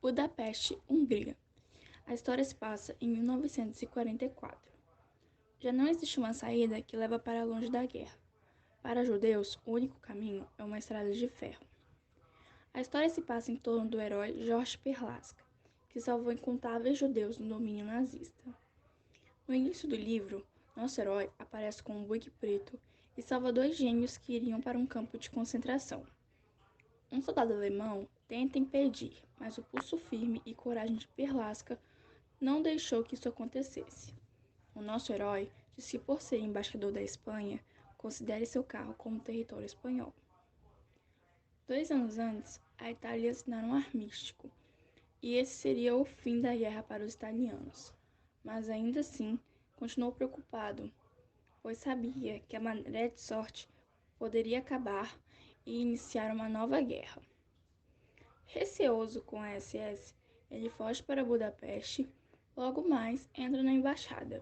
Budapeste, Hungria. A história se passa em 1944. Já não existe uma saída que leva para longe da guerra. Para judeus, o único caminho é uma estrada de ferro. A história se passa em torno do herói George Perlasca, que salvou incontáveis judeus do domínio nazista. No início do livro, nosso herói aparece com um bugue preto e salva dois gêmeos que iriam para um campo de concentração. Um soldado alemão tenta impedir, mas o pulso firme e coragem de Perlasca não deixou que isso acontecesse. O nosso herói diz que, por ser embaixador da Espanha, considere seu carro como território espanhol. 2 anos antes, a Itália assinara um armístico, e esse seria o fim da guerra para os italianos. Mas ainda assim, continuou preocupado, pois sabia que a maré de sorte poderia acabar e iniciar uma nova guerra. Receoso com a SS, ele foge para Budapeste, logo mais entra na embaixada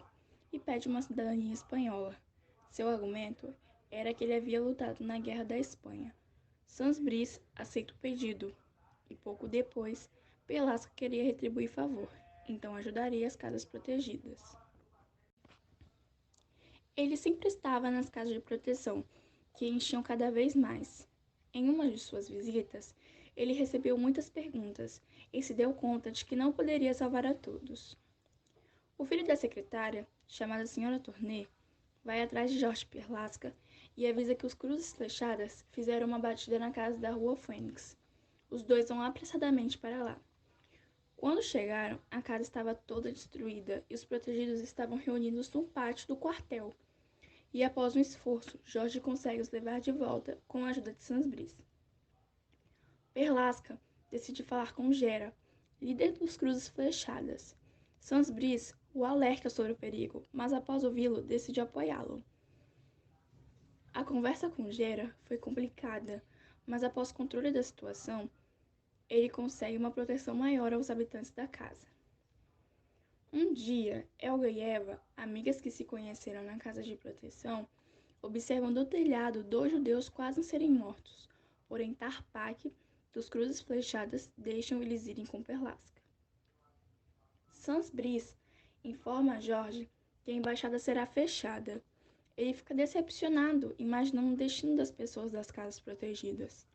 e pede uma cidadania espanhola. Seu argumento era que ele havia lutado na Guerra da Espanha. Sansbrice aceita o pedido e pouco depois, Perlasca queria retribuir favor, então ajudaria as casas protegidas. Ele sempre estava nas casas de proteção, que enchiam cada vez mais. Em uma de suas visitas, ele recebeu muitas perguntas e se deu conta de que não poderia salvar a todos. O filho da secretária, chamada Sra. Tournay, vai atrás de George Perlasca e avisa que os Cruzes Flechadas fizeram uma batida na casa da Rua Fênix. Os dois vão apressadamente para lá. Quando chegaram, a casa estava toda destruída e os protegidos estavam reunidos no pátio do quartel. E após um esforço, Jorge consegue os levar de volta com a ajuda de Sansbrice. Perlasca decide falar com Gera, líder dos Cruzes Flechadas. Sansbrice o alerta sobre o perigo, mas após ouvi-lo, decide apoiá-lo. A conversa com Gera foi complicada, mas após controle da situação, ele consegue uma proteção maior aos habitantes da casa. Um dia, Helga e Eva, amigas que se conheceram na casa de proteção, observam do telhado dois judeus quase serem mortos, porém Tarpak, dos Cruzes Flechadas, deixam eles irem com Perlasca. Sansbrice informa a Jorge que a embaixada será fechada. Ele fica decepcionado, imaginando o destino das pessoas das casas protegidas.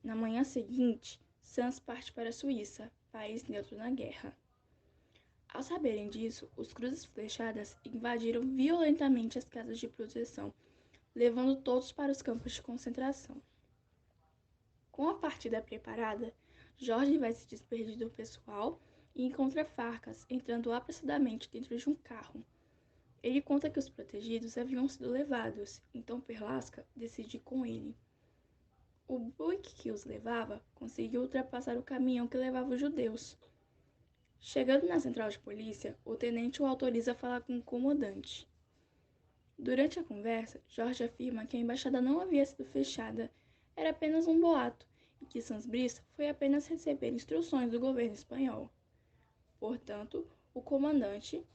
Na manhã seguinte, Sans parte para a Suíça, país neutro na guerra. Ao saberem disso, os Cruzes Flechadas invadiram violentamente as casas de proteção, levando todos para os campos de concentração. Com a partida preparada, Jorge vai se despedir do pessoal e encontra Farkas entrando apressadamente dentro de um carro. Ele conta que os protegidos haviam sido levados, então Perlasca decide ir com ele. O buque que os levava conseguiu ultrapassar o caminhão que levava os judeus. Chegando na central de polícia, o tenente o autoriza a falar com o comandante. Durante a conversa, Jorge afirma que a embaixada não havia sido fechada, era apenas um boato, e que Sansbrice foi apenas receber instruções do governo espanhol. Portanto, o comandante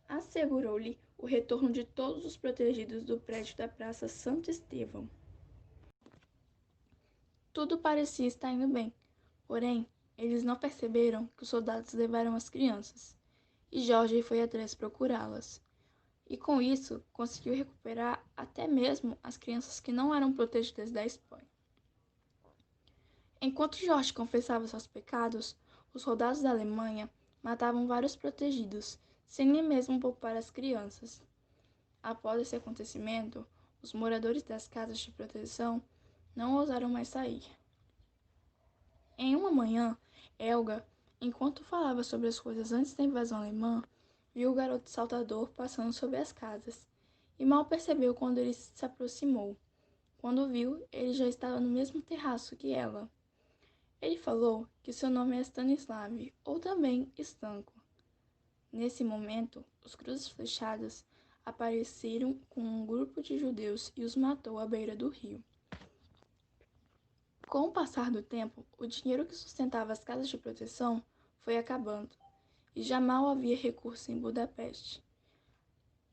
assegurou-lhe o retorno de todos os protegidos do prédio da Praça Santo Estevão. Tudo parecia estar indo bem, porém, eles não perceberam que os soldados levaram as crianças, e Jorge foi atrás procurá-las. E com isso, conseguiu recuperar até mesmo as crianças que não eram protegidas da Espanha. Enquanto Jorge confessava seus pecados, os soldados da Alemanha matavam vários protegidos, sem nem mesmo poupar as crianças. Após esse acontecimento, os moradores das casas de proteção não ousaram mais sair. Em uma manhã, Helga, enquanto falava sobre as coisas antes da invasão alemã, viu o garoto saltador passando sobre as casas, e mal percebeu quando ele se aproximou. Quando viu, ele já estava no mesmo terraço que ela. Ele falou que seu nome é Stanislav, ou também Stanko. Nesse momento, os Cruzes Flechadas apareceram com um grupo de judeus e os matou à beira do rio. Com o passar do tempo, o dinheiro que sustentava as casas de proteção foi acabando, e já mal havia recurso em Budapeste.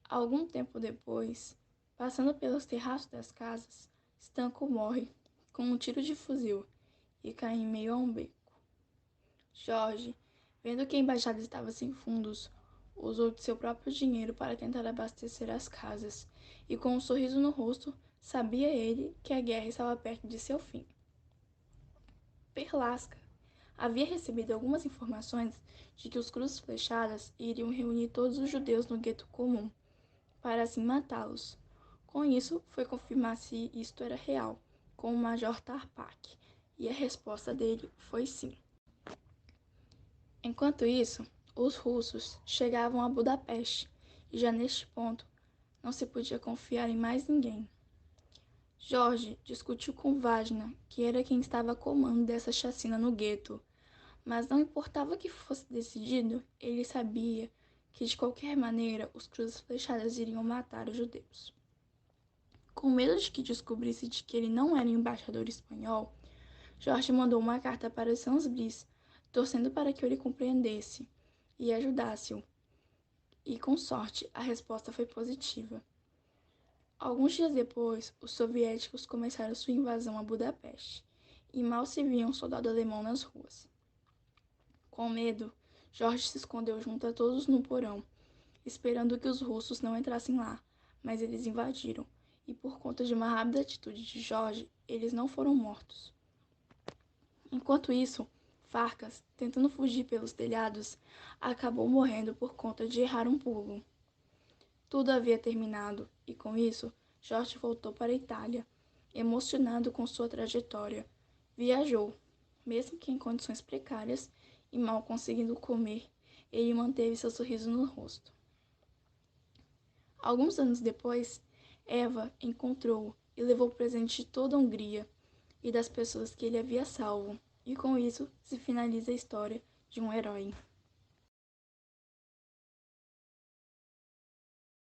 Algum tempo depois, passando pelos terraços das casas, Stanko morre com um tiro de fuzil e cai em meio a um beco. Jorge, vendo que a embaixada estava sem fundos, usou de seu próprio dinheiro para tentar abastecer as casas, e com um sorriso no rosto, sabia ele que a guerra estava perto de seu fim. Perlasca havia recebido algumas informações de que os cruzes flechadas iriam reunir todos os judeus no gueto comum, para assim matá-los. Com isso, foi confirmar se isto era real, com o Major Tarpak, e a resposta dele foi sim. Enquanto isso, os russos chegavam a Budapeste, e já neste ponto não se podia confiar em mais ninguém. Jorge discutiu com Wagner, que era quem estava a comando dessa chacina no gueto, mas não importava que fosse decidido, ele sabia que de qualquer maneira os cruzes flechadas iriam matar os judeus. Com medo de que descobrisse de que ele não era embaixador espanhol, Jorge mandou uma carta para Sans Brice, torcendo para que ele compreendesse e ajudasse-o. E com sorte, a resposta foi positiva. Alguns dias depois, os soviéticos começaram sua invasão a Budapeste, e mal se via um soldado alemão nas ruas. Com medo, Jorge se escondeu junto a todos no porão, esperando que os russos não entrassem lá, mas eles invadiram, e por conta de uma rápida atitude de Jorge, eles não foram mortos. Enquanto isso, Farkas, tentando fugir pelos telhados, acabou morrendo por conta de errar um pulo. Tudo havia terminado, e com isso, Jorge voltou para a Itália, emocionado com sua trajetória. Viajou, mesmo que em condições precárias e mal conseguindo comer, ele manteve seu sorriso no rosto. Alguns anos depois, Eva encontrou-o e levou presente de toda a Hungria e das pessoas que ele havia salvo, e com isso se finaliza a história de um herói.